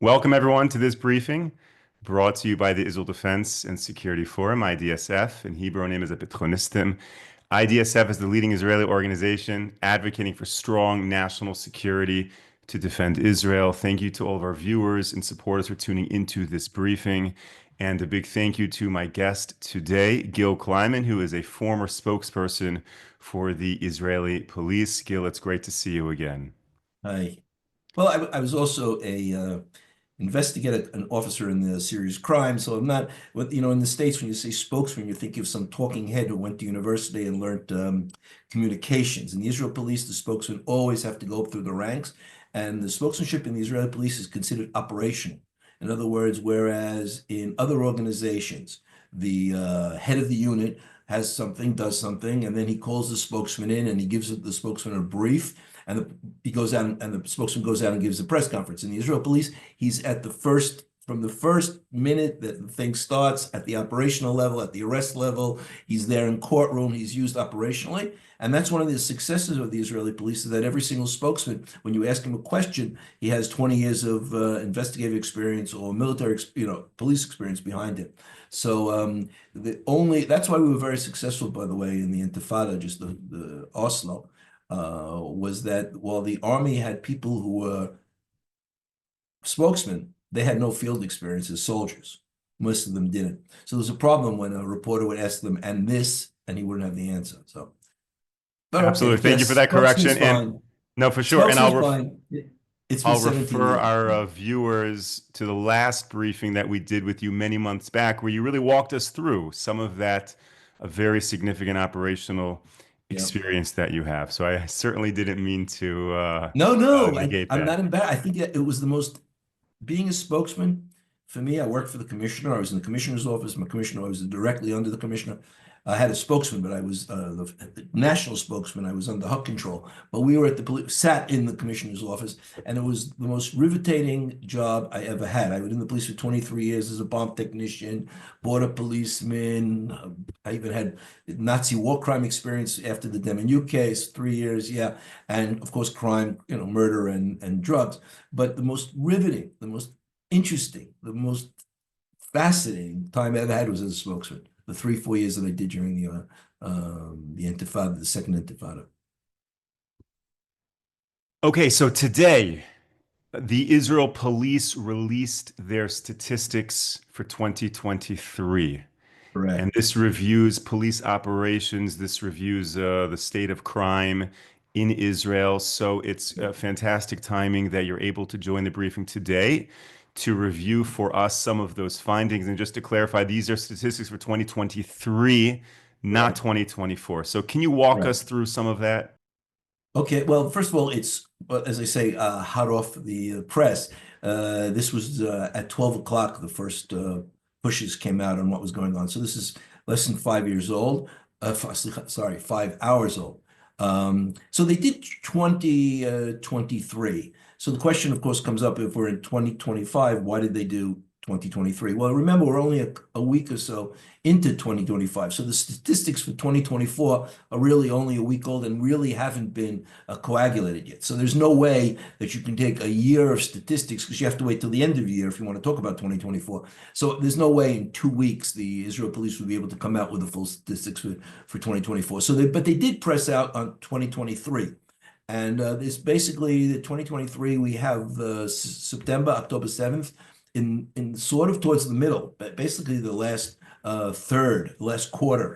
Welcome, everyone, to this briefing brought to you by the Israel Defense and Security Forum, IDSF. In Hebrew, name is a Petronistim. IDSF is the leading Israeli organization advocating for strong national security to defend Israel. Thank you to all of our viewers and supporters for tuning into this briefing. And a big thank you to my guest today, Gil Kleiman, who is a former spokesperson for the Israeli police. Gil, it's great to see you again. Hi. Well, I was also a investigator, an officer in the serious crime. So I'm not, in the States, when you say spokesman, you think of some talking head who went to university and learned communications. In the Israel police, the spokesman always have to go up through the ranks. And the spokesmanship in the Israeli police is considered operational. In other words, whereas in other organizations, the head of the unit has something, does something, and then he calls the spokesman in and he gives the spokesman a brief he goes out and the spokesman goes out and gives a press conference. In the Israel police, he's at from the first minute that the thing starts at the operational level, at the arrest level. He's there in courtroom. He's used operationally. And that's one of the successes of the Israeli police is that every single spokesman, when you ask him a question, he has 20 years of investigative experience or military, police experience behind him. So that's why we were very successful, by the way, in the Intifada, just the Oslo was that while the army had people who were spokesmen, they had no field experience as soldiers. Most of them didn't. So there was a problem when a reporter would ask them, and this, and he wouldn't have the answer. So, but okay, Absolutely. Thank you yes, for that spokesman's correction. And fine. no, for sure. And Spokesman's fine. It's been I'll 17 refer years. our viewers to the last briefing that we did with you many months back, where you really walked us through some of that a very significant operational Yeah. experience that you have. So I certainly didn't mean to No, negate I'm that. not embarrassed. I think that it was the most being a spokesman, for me, I worked for the commissioner. I was in the commissioner's office. My commissioner, I was directly under the commissioner. I had a spokesman, but I was the national spokesman. I was under HUC control. But we were sat in the commissioner's office, and it was the most riveting job I ever had. I was in the police for 23 years as a bomb technician, border policeman. I even had Nazi war crime experience after the Demonu case, 3 years, yeah. And of course, crime, murder and drugs. But the most riveting, the most interesting, the most fascinating time I ever had was as a spokesman. The 3, 4 years that I did during the Intifada, the second Intifada. Okay, so today, the Israel police released their statistics for 2023. And Correct. this reviews police operations. This reviews the state of crime in Israel. So it's fantastic timing that you're able to join the briefing today to review for us some of those findings. And just to clarify, these are statistics for 2023, not Right. 2024. So can you walk Right. us through some of that? Okay. Well, first of all, it's as I say, hot off the press. This was at 12 o'clock. The first pushes came out on what was going on. So this is less than 5 years old. Sorry, 5 hours old. So they did 2023. So the question, of course, comes up if we're in 2025, why did they do 2023? Well, remember, we're only a week or so into 2025. So the statistics for 2024 are really only a week old and really haven't been coagulated yet. So there's no way that you can take a year of statistics because you have to wait till the end of the year if you want to talk about 2024. So there's no way in 2 weeks the Israel police would be able to come out with the full statistics for 2024. But they did press out on 2023. And this basically the 2023, we have September, October 7th, in sort of towards the middle, but basically the last last quarter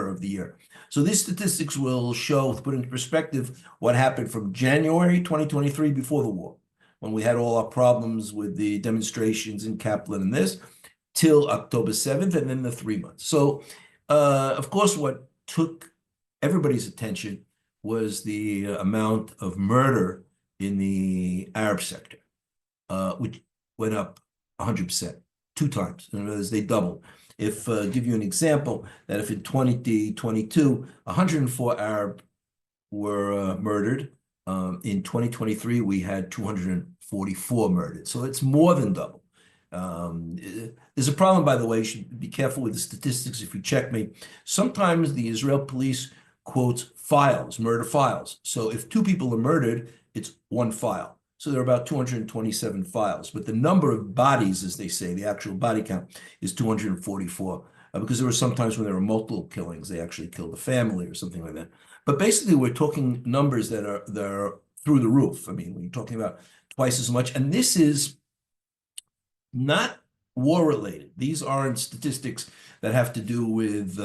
of the year. So these statistics will show, to put into perspective, what happened from January 2023 before the war, when we had all our problems with the demonstrations in Kaplan and this, till October 7th, and then the 3 months. So, of course, what took everybody's attention was the amount of murder in the Arab sector, which went up 100%, 2 times. In other words, they doubled. If give you an example, that if in 2022, 104 Arab were murdered, in 2023 we had 244 murdered. So it's more than double. There's a problem, by the way. You should be careful with the statistics if you check me. Sometimes the Israel police quotes files, murder files. So if 2 people are murdered, it's 1 file. So there are about 227 files, but the number of bodies, as they say, the actual body count is 244, because there were sometimes when there were multiple killings, they actually killed the family or something like that. But basically, we're talking numbers that are through the roof. I mean, we're talking about twice as much, and this is not war related. These aren't statistics that have to do with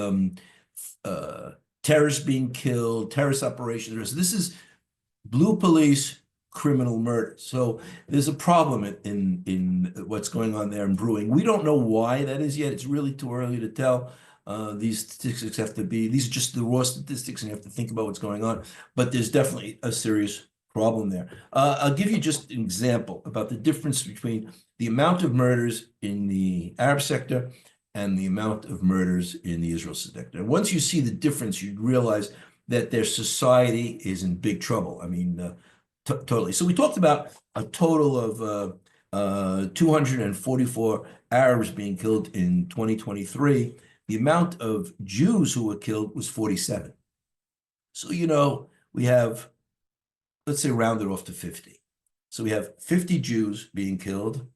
uh, terrorists being killed, terrorist operations. This is blue police criminal murder. So there's a problem in what's going on there in brewing. We don't know why that is yet. It's really too early to tell. These statistics have to be, these are just the raw statistics, and you have to think about what's going on. But there's definitely a serious problem there. I'll give you just an example about the difference between the amount of murders in the Arab sector and the amount of murders in the Israel sector. And once you see the difference, you realize that their society is in big trouble. I mean, totally. So we talked about a total of 244 Arabs being killed in 2023. The amount of Jews who were killed was 47. So, you know, we have, let's say, round it off to 50. So we have 50 Jews being killed,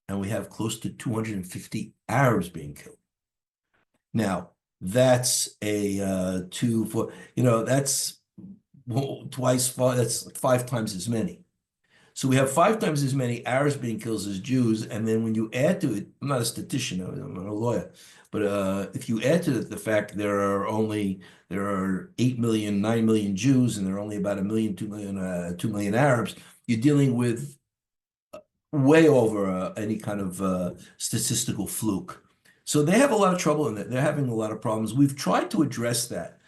and we have close to 250 Arabs being killed. Now, that's a that's twice, that's 5 times as many. So we have 5 times as many Arabs being killed as Jews, and then when you add to it, I'm not a statistician, I'm not a lawyer, but if you add to it the fact there are 8 million, 9 million Jews, and there are only about 1 million, 2 million Arabs, you're dealing with way over any kind of statistical fluke. So they have a lot of trouble in that. They're having a lot of problems. We've tried to address that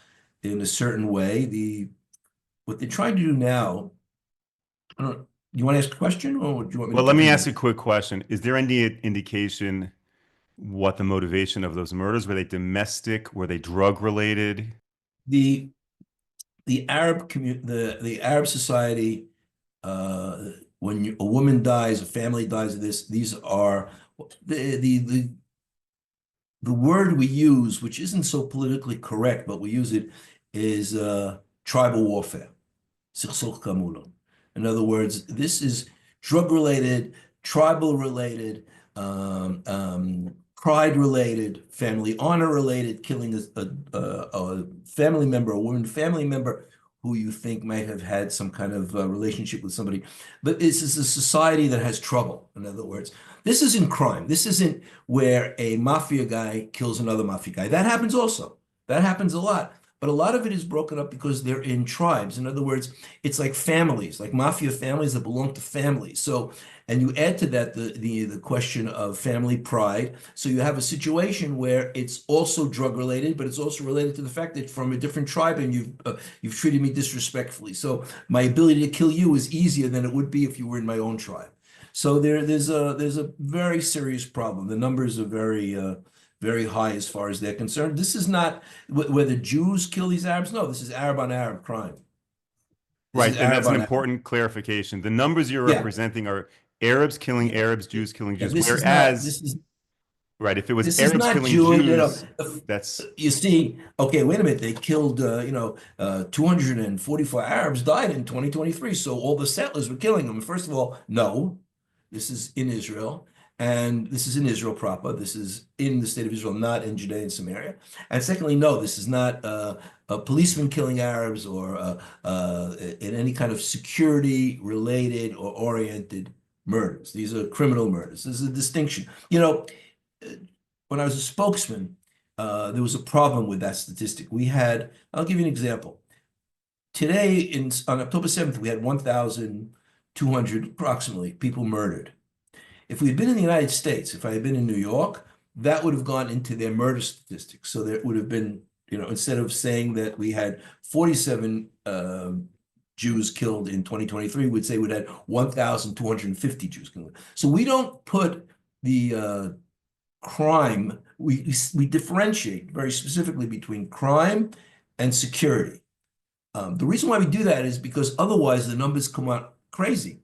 in a certain way. What they're trying to do now, I don't know, you want to ask a question, or do you want me Well, to let me continue? ask a quick question. Is there any indication what the motivation of those murders? Were they domestic? Were they drug related? The the Arab society, when a woman dies, a family dies of this, these are the word we use, which isn't so politically correct, but we use it, is tribal warfare. In other words, this is drug related, tribal related, pride related, family honor related, killing a family member, a woman family member who you think might have had some kind of relationship with somebody. But this is a society that has trouble, in other words. This isn't crime. This isn't where a mafia guy kills another mafia guy. That happens also. That happens a lot. But a lot of it is broken up because they're in tribes. In other words, it's like families, like mafia families that belong to families. So, and you add to that the question of family pride. So you have a situation where it's also drug related, but it's also related to the fact that from a different tribe and you've treated me disrespectfully. So my ability to kill you is easier than it would be if you were in my own tribe. So there's a very serious problem. The numbers are very high as far as they're concerned. This is not whether Jews kill these Arabs. No, this is Arab on Arab crime. This Right, is and Arab that's an on Arab. important clarification. The numbers you're Yeah, representing are Arabs killing yeah, Arabs, Jews killing yeah. Jews. Whereas, right, if it was This is Arabs not killing Jewish. Jews, that's You see, okay, wait a minute. They killed, 244 Arabs died in 2023. So all the settlers were killing them. First of all, no, this is in Israel. And this is in Israel proper. This is in the state of Israel, not in Judea and Samaria. And secondly, no, this is not a policeman killing Arabs or in any kind of security related or oriented murders. These are criminal murders. There's a distinction. When I was a spokesman, there was a problem with that statistic. I'll give you an example. Today, on October 7th, we had 1,200 approximately people murdered. If we had been in the United States, if I had been in New York, that would have gone into their murder statistics. So there would have been, instead of saying that we had 47 Jews killed in 2023, we'd say we'd had 1,250 Jews killed. So we don't put the crime, we differentiate very specifically between crime and security. The reason why we do that is because otherwise the numbers come out crazy.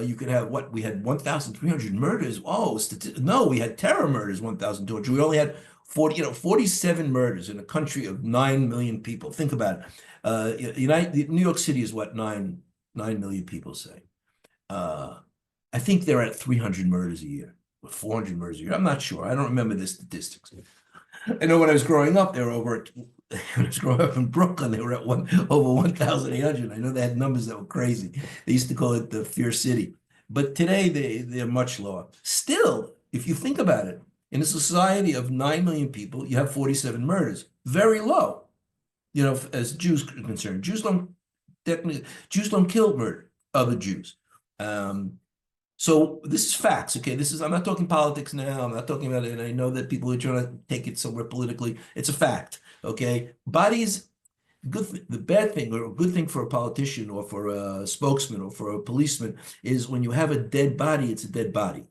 You could have we had 1,300 murders. Oh, no, we had terror murders, 1,200. We only had 47 murders in a country of 9 million people. Think about it. New York City is what, 9 million people say. Uh, I think they're at 300 murders a year or 400 murders a year. I'm not sure. I don't remember the statistics. I know when I was growing up, they were over at, when I was growing up in Brooklyn, they were at over 1,800. I know they had numbers that were crazy. They used to call it the Fear City. But today they're much lower. Still, if you think about it, in a society of 9 million people, you have 47 murders. Very low, as Jews are concerned. Jews don't kill murder other Jews. Um, so this is facts, okay? I'm not talking politics now. I'm not talking about it. And I know that people are trying to take it somewhere politically. It's a fact, okay? Bodies, the bad thing or a good thing for a politician or for a spokesman or for a policeman is when you have a dead body, it's a dead body.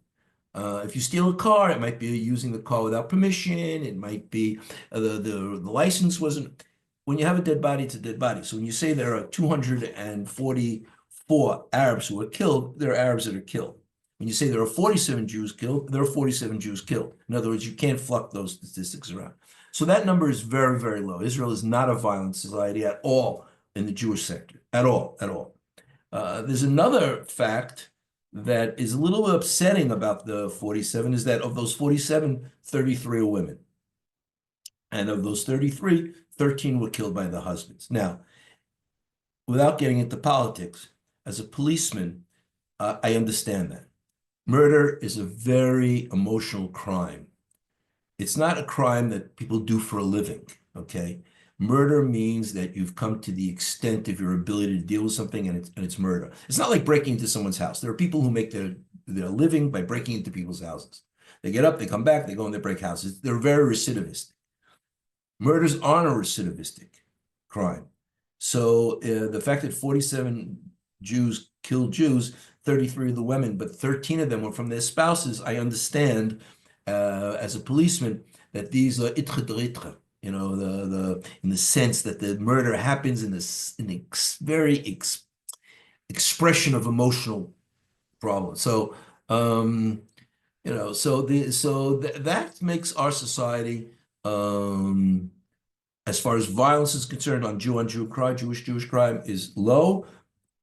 If you steal a car, it might be using the car without permission. It might be the license wasn't. When you have a dead body, it's a dead body. So when you say there are 244 Arabs who are killed, there are Arabs that are killed. When you say there are 47 Jews killed, there are 47 Jews killed. In other words, you can't fluck those statistics around. So that number is very, very low. Israel is not a violent society at all in the Jewish sector, at all, at all. There's another fact that is a little upsetting about the 47 is that of those 47, 33 are women. And of those 33, 13 were killed by the husbands. Now, without getting into politics, as a policeman, I understand that. Murder is a very emotional crime. It's not a crime that people do for a living, okay? Murder means that you've come to the extent of your ability to deal with something and it's murder. It's not like breaking into someone's house. There are people who make their living by breaking into people's houses. They get up, they come back, they go and they break houses. They're very recidivistic. Murders aren't a recidivistic crime. So the fact that 47 Jews killed Jews, 33 of the women, but 13 of them were from their spouses, I understand as a policeman that these are itre, in the sense that the murder happens in this very expression of emotional problem. So that makes our society as far as violence is concerned on Jew crime, Jewish crime is low.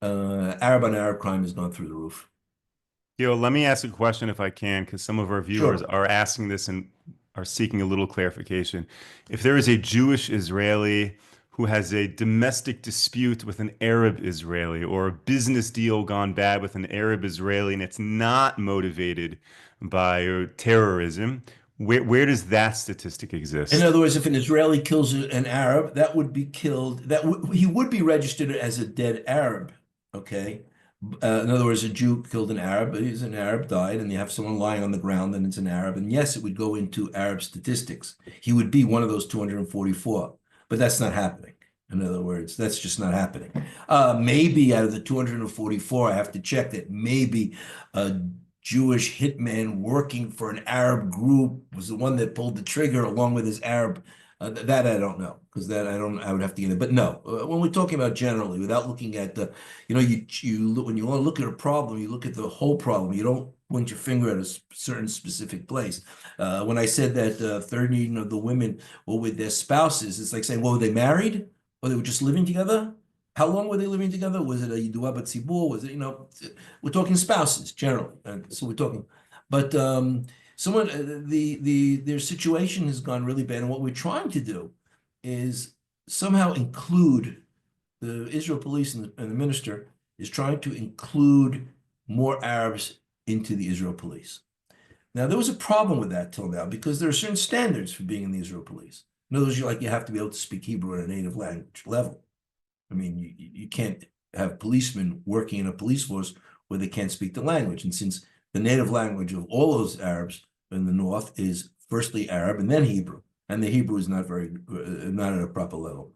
Arab on Arab crime has gone through the roof. Let me ask a question if I can, because some of our viewers Sure. are asking this and are seeking a little clarification. If there is a Jewish Israeli who has a domestic dispute with an Arab Israeli or a business deal gone bad with an Arab Israeli and it's not motivated by terrorism, where does that statistic In exist? other words, if an Israeli kills an Arab, that would be killed. He would be registered as a dead Arab. Okay. In other words, a Jew killed an Arab. He's an Arab, died, and you have someone lying on the ground, and it's an Arab. And yes, it would go into Arab statistics. He would be one of those 244, but that's not happening. In other words, that's just not happening. Maybe out of the 244, I have to check that maybe a Jewish hitman working for an Arab group was the one that pulled the trigger along with his Arab. That I don't know because that I would have to get it. But no, when we're talking about generally, without looking at the, when you want to look at a problem, you look at the whole problem. You don't point your finger at a certain specific place. When I said that 30 of the women were with their spouses, it's like saying, well, were they married or they were just living together? How long were they living together? Was it a Yidua B'Tzibur? Was it, we're talking spouses generally. So we're talking, but their situation has gone really bad. And what we're trying to do is somehow include the Israel police and the minister is trying to include more Arabs into the Israel police. Now, there was a problem with that till now because there are certain standards for being in the Israel police. In other words, you have to be able to speak Hebrew at a native language level. I mean, you can't have policemen working in a police force where they can't speak the language. And since the native language of all those Arabs in the north is firstly Arab and then Hebrew, and the Hebrew is not at a proper level.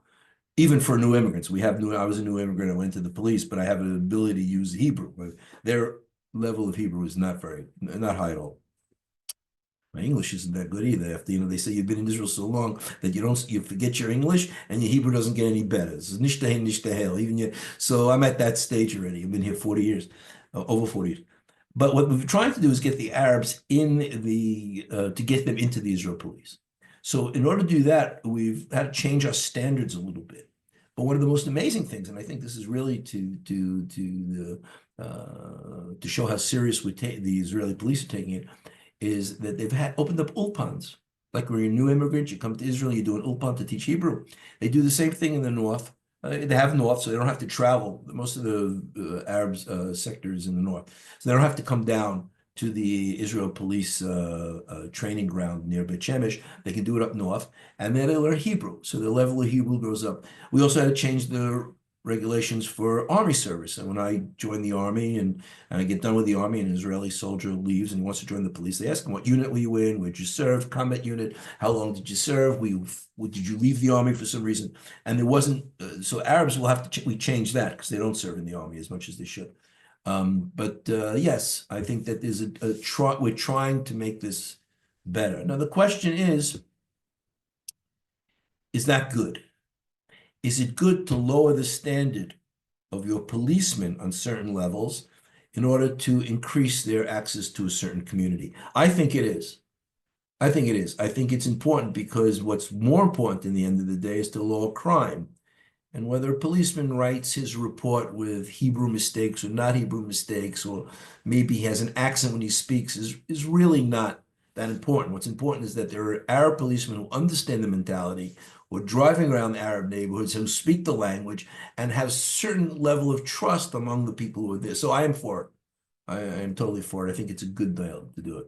Even for new immigrants, I was a new immigrant, I went to the police, but I have an ability to use Hebrew. Their level of Hebrew is not high at all. My English isn't that good either. After, they say you've been in Israel so long that you forget your English and your Hebrew doesn't get any better. It's nishtahel, nishtahel. So I'm at that stage already. I've been here 40 years, over 40 years. But what we're trying to do is get the Arabs to get them into the Israel police. So in order to do that, we've had to change our standards a little bit. But one of the most amazing things, and I think this is really to show how serious the Israeli police are taking it, is that they've had opened up ulpans. Like when you're a new immigrant, you come to Israel, you do an ulpan to teach Hebrew. They do the same thing in the north. They have north, so they don't have to travel. Most of the Arab sectors in the north, so they don't have to come down to the Israel police training ground near Beit Shemesh. They can do it up north, and then they learn Hebrew, so the level of Hebrew goes up. We also had to change the regulations for army service. And when I joined the army and I get done with the army, and an Israeli soldier leaves and he wants to join the police, they ask him, what unit were you in? Where'd you serve? Combat unit? How long did you serve? Did you leave the army for some reason? And there wasn't, so Arabs will have to, we change that because they don't serve in the army as much as they should. But yes, I think that there's we're trying to make this better. Now, the question is that good? Is it good to lower the standard of your policemen on certain levels in order to increase their access to a certain community? I think it is. I think it is. I think it's important because what's more important in the end of the day is to lower crime. And whether a policeman writes his report with Hebrew mistakes or not Hebrew mistakes, or maybe he has an accent when he speaks, is really not that important. What's important is that there are Arab policemen who understand the mentality, who are driving around the Arab neighborhoods, who speak the language, and have certain level of trust among the people who are there. So I am for it. I am totally for it. I think it's a good deal to do it.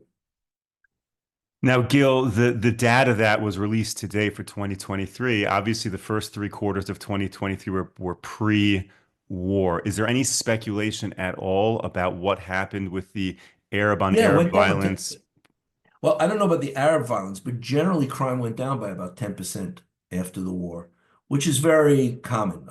Now, Gil, the data that was released today for 2023, obviously the first 3 quarters of 2023 were pre-war. Is there any speculation at all about what happened with the Arab on Yeah, it Arab went down violence? well, I don't know about the Arab violence, but generally crime went down by about 10% after the war, which is very common.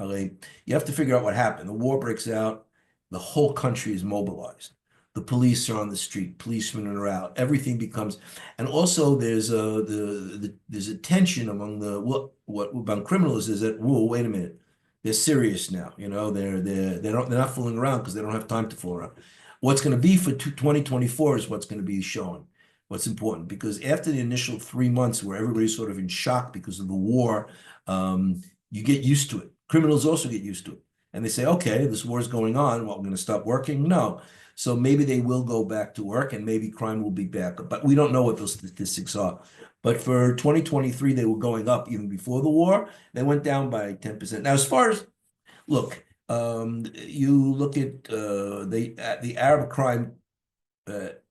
You have to figure out what happened. The war breaks out, the whole country is mobilized. The police are on the street, policemen are out, everything becomes, and also there's there's a tension among the what about criminals is that, whoa, wait a minute, they're serious now. They're not fooling around because they don't have time to fool around. What's going to be for 2024 is what's going to be shown what's important because after the initial 3 months where everybody's sort of in shock because of the war, you get used to it. Criminals also get used to it. And they say, okay, this war is going on. Well, we're going to stop working? No. So maybe they will go back to work and maybe crime will be back. But we don't know what those statistics are. But for 2023, they were going up even before the war. They went down by 10%. Now, as far as, look, you look at the Arab crime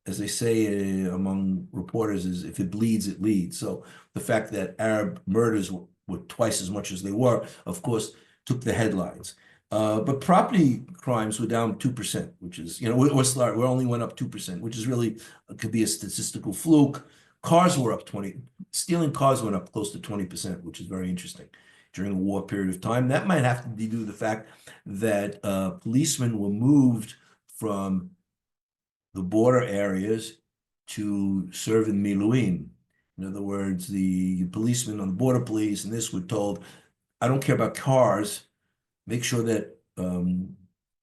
as they say among reporters, is if it bleeds, it leads. So the fact that Arab murders were twice as much as they were, of course, took the headlines. But property crimes were down 2%, which is, we only went up 2%, which is really could be a statistical fluke. Cars were up 20, stealing cars went up close to 20%, which is very interesting during a war period of time. That might have to do with the fact that policemen were moved from the border areas to serve in Miluim. In other words, the policemen on the border police and this were told, I don't care about cars. Make sure that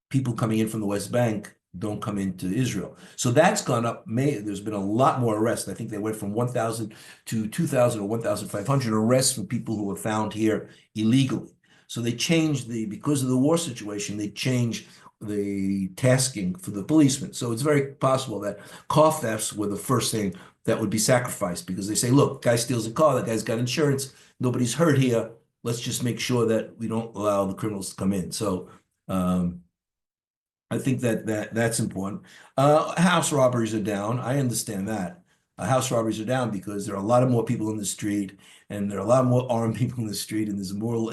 people coming in from the West Bank don't come into Israel. So that's gone up. There's been a lot more arrests. I think they went from 1,000 to 2,000 or 1,500 arrests for people who were found here illegally. So they changed because of the war situation, they changed the tasking for the policemen. So it's very possible that car thefts were the first thing that would be sacrificed because they say, look, guy steals a car, that guy's got insurance, nobody's hurt here. Let's just make sure that we don't allow the criminals to come in. So I think that's important. House robberies are down. I understand that. House robberies are down because there are a lot of more people in the street and there are a lot more armed people in the street and there's more,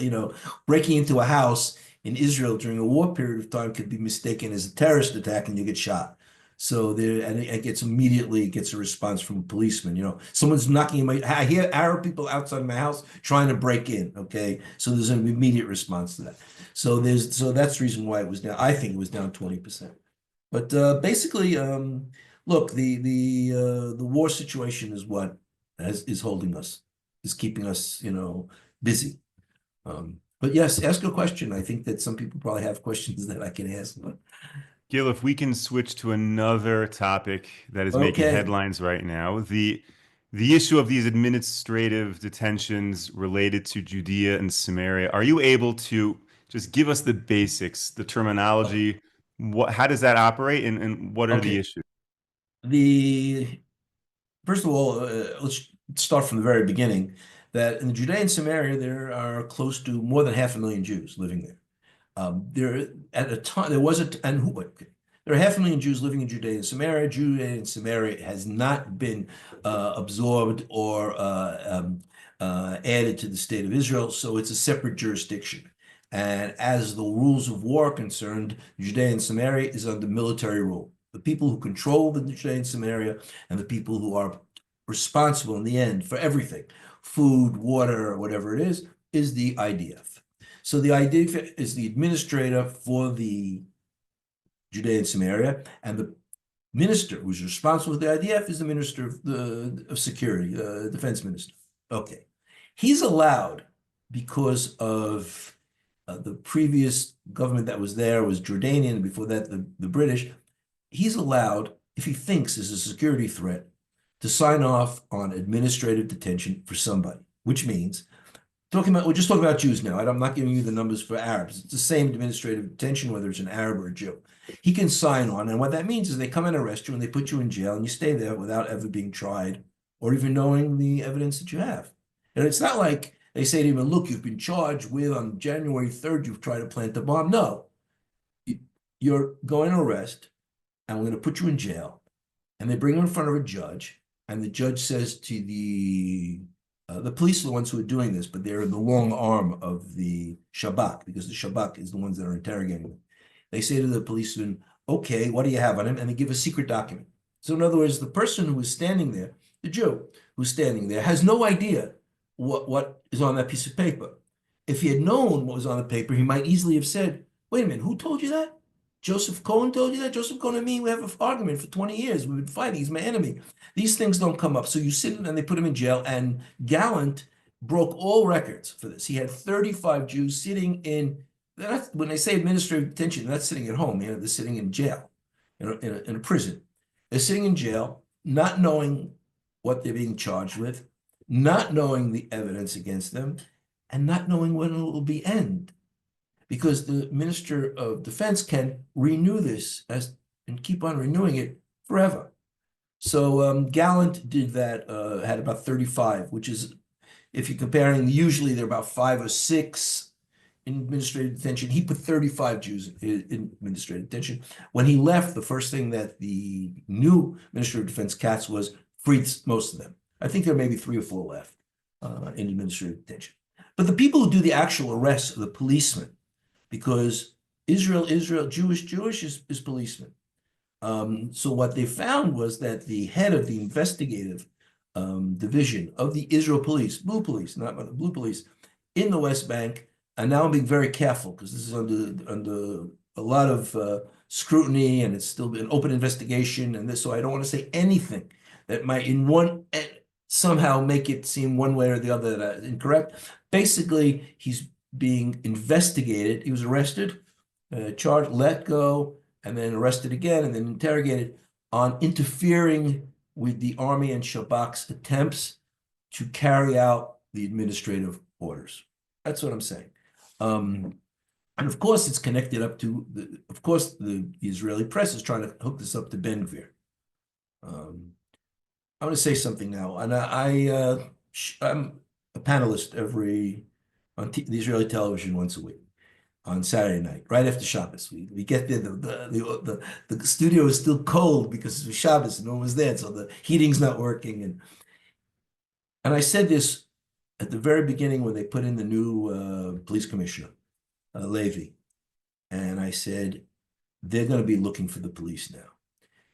breaking into a house in Israel during a war period of time could be mistaken as a terrorist attack and you get shot. So it gets a response from a policeman. Someone's knocking I hear Arab people outside my house trying to break in. Okay, so there's an immediate response to that. So that's the reason why it was down. I think it was down 20%. But basically, look, the war situation is what is holding us, is keeping us, busy. But yes, ask a question. I think that some people probably have questions that I can ask. But Gil, if we can switch to another topic that is making okay. headlines right now, the the issue of these administrative detentions related to Judea and Samaria. Are you able to just give us the basics, the Oh, terminology? How does that operate, and what are the okay. issues? The First of all, let's start from the very beginning. That in the Judea and Samaria, there are close to more than 500,000 Jews living there. There at a time there was a and who there are 500,000 Jews living in Judea and Samaria. Judea and Samaria has not been absorbed or added to the state of Israel, so it's a separate jurisdiction. And as the rules of war are concerned, Judea and Samaria is under military rule. The people who control the Judea and Samaria and the people who are responsible in the end for everything, food, water, whatever it is the IDF. So the IDF is the administrator for the Judea and Samaria, and the minister who's responsible for the IDF is the minister of security, defense minister. Okay. He's allowed, because of the previous government that was there was Jordanian, and before that the British, he's allowed, if he thinks there's a security threat, to sign off on administrative detention for somebody, which means we're just talking about Jews now. I'm not giving you the numbers for Arabs. It's the same administrative detention, whether it's an Arab or a Jew. He can sign on, and what that means is they come and arrest you and they put you in jail and you stay there without ever being tried or even knowing the evidence that you have. And it's not like they say to him, look, you've been charged with on January 3rd, you've tried to plant a bomb. No, you're going to arrest and we're going to put you in jail. And they bring him in front of a judge, and the judge says to the police are the ones who are doing this, but they're the long arm of the Shabak, because the Shabak is the ones that are interrogating them. They say to the policeman, okay, what do you have on him? And they give a secret document. So in other words, the person who is standing there, the Jew who's standing there, has no idea what is on that piece of paper. If he had known what was on the paper, he might easily have said, wait a minute, who told you that? Joseph Cohen told you that? Joseph Cohen and me, we have an argument for 20 years. We've been fighting. He's my enemy. These things don't come up. So you sit and they put him in jail. And Gallant broke all records for this. He had 35 Jews sitting in, when they say administrative detention, they're not sitting at home. They're sitting in jail, in a prison. They're sitting in jail, not knowing what they're being charged with, not knowing the evidence against them, and not knowing when it will be end. Because the Minister of Defense can renew this and keep on renewing it forever. So Gallant did that, had about 35, which is, if you're comparing, usually there are about 5 or 6 in administrative detention. He put 35 Jews in administrative detention. When he left, the first thing that the new Minister of Defense, Katz, was freed most of them. I think there are maybe 3 or 4 left in administrative detention. But the people who do the actual arrests are the policemen, because Israel, Jewish is policemen. So what they found was that the head of the investigative division of the Israel police, blue police, not the blue police, in the West Bank, and now I'm being very careful because this is under a lot of scrutiny, and it's still an open investigation, and this, so I don't want to say anything that might somehow make it seem one way or the other that incorrect. Basically, he's being investigated. He was arrested, charged, let go, and then arrested again, and then interrogated on interfering with the Army and Shabak's attempts to carry out the administrative orders. That's what I'm saying. And of course, it's connected up to, of course, the Israeli press is trying to hook this up to Ben Gvir. I want to say something now, and I'm a panelist on the Israeli television once a week on Saturday night, right after Shabbos. We get there, the studio is still cold because it was Shabbos and no one was there, so the heating's not working. And I said this at the very beginning when they put in the new police commissioner, Levy, and I said, they're going to be looking for the police now.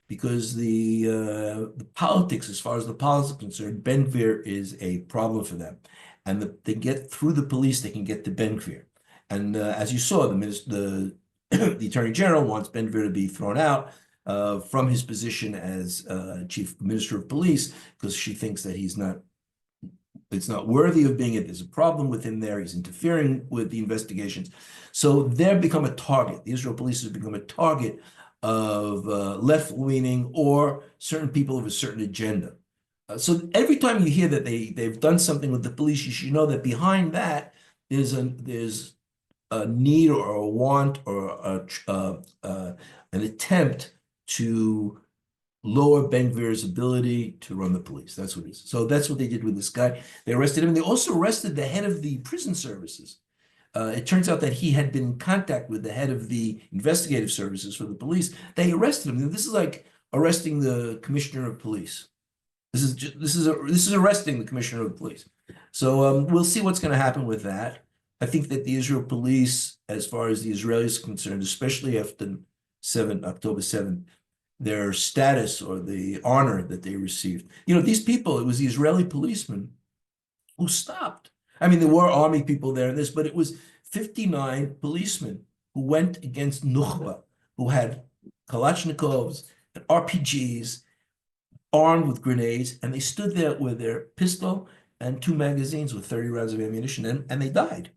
Because the politics, as far as the politics are concerned, Ben Gvir is a problem for them. And they get through the police, they can get to Ben Gvir. And as you saw, the Attorney General wants Ben Gvir to be thrown out from his position as Chief Minister of Police, because she thinks that it's not worthy of being it. There's a problem with him there. He's interfering with the investigations. So they've become a target. The Israel police has become a target of left-leaning or certain people of a certain agenda. So every time you hear that they've done something with the police, you should know that behind that there's a need or a want or an attempt to lower Ben Gvir's ability to run the police. That's what it is. So that's what they did with this guy. They arrested him. They also arrested the head of the prison services. It turns out that he had been in contact with the head of the investigative services for the police. They arrested him. This is like arresting the commissioner of police. This is arresting the commissioner of police. So we'll see what's going to happen with that. I think that the Israel police, as far as the Israelis are concerned, especially after October 7th, their status or the honor that they received. These people, it was the Israeli policemen who stopped. I mean, there were army people there in this, but it was 59 policemen who went against Nukhba, who had Kalashnikovs and RPGs armed with grenades, and they stood there with their pistol and two magazines with 30 rounds of ammunition, and they died.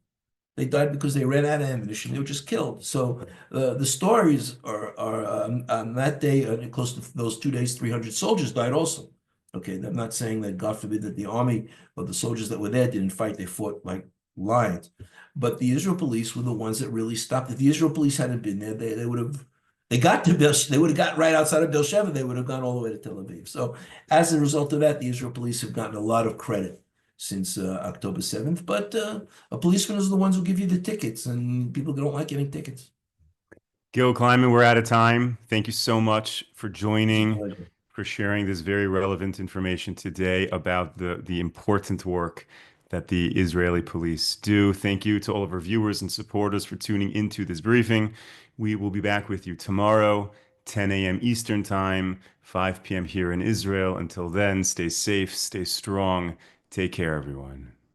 They died because they ran out of ammunition. They were just killed. So the stories are on that day, close to those 2 days, 300 soldiers died also. Okay, I'm not saying that, God forbid, that the army or the soldiers that were there didn't fight. They fought like lions. But the Israel police were the ones that really stopped. If the Israel police hadn't been there, they would have they would have got right outside of Beersheba. They would have gone all the way to Tel Aviv. So as a result of that, the Israel police have gotten a lot of credit since October 7th. But a policeman is the ones who give you the tickets, and people don't like getting tickets. Gil Kleiman, we're out of time. Thank you so much for It's a joining, pleasure. for sharing this very relevant information today about the important work that the Israeli police do. Thank you to all of our viewers and supporters for tuning into this briefing. We will be back with you tomorrow, 10 a.m. Eastern Time, 5 p.m. here in Israel. Until then, stay safe, stay strong. Take care, everyone.